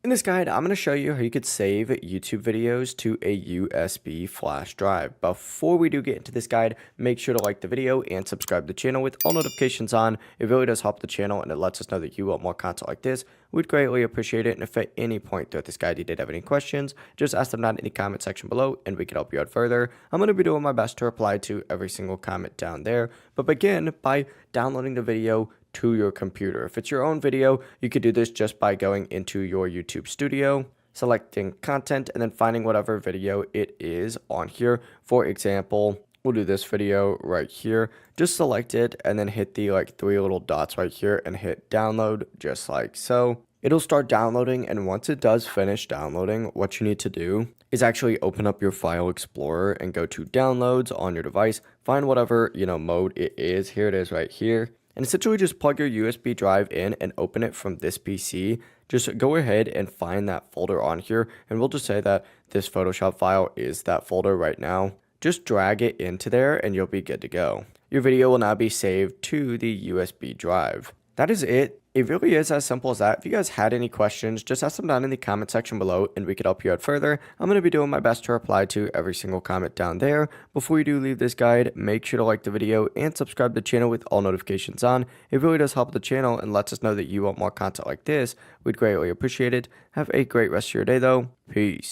In this guide, I'm going to show you how you could save YouTube videos to a USB flash drive. Before we do get into this guide, make sure to like the video and subscribe to the channel with all notifications on. It really does help the channel and it lets us know that you want more content like this. We'd greatly appreciate it. And if at any point throughout this guide you did have any questions, just ask them down in the comment section below and we can help you out further. I'm going to be doing my best to reply to every single comment down there. But begin by downloading the video to your computer. If it's your own video, you could do this just by going into your YouTube studio, selecting content, and then finding whatever video it is on here. For example, we'll do this video right here. Just select it and then hit the three little dots right here and hit download just like so. It'll start downloading, and once it does finish downloading, what you need to do is actually open up your file explorer and go to downloads on your device, find whatever, mode it is. Here it is right here. And essentially just plug your USB drive in and open it from this PC. Just go ahead and find that folder on here. And we'll just say that this Photoshop file is that folder right now. Just drag it into there and you'll be good to go. Your video will now be saved to the USB drive. That is it. It really is as simple as that. If you guys had any questions, just ask them down in the comment section below and we could help you out further. I'm going to be doing my best to reply to every single comment down there. Before you do leave this guide, make sure to like the video and subscribe to the channel with all notifications on. It really does help the channel and lets us know that you want more content like this. We'd greatly appreciate it. Have a great rest of your day though. Peace.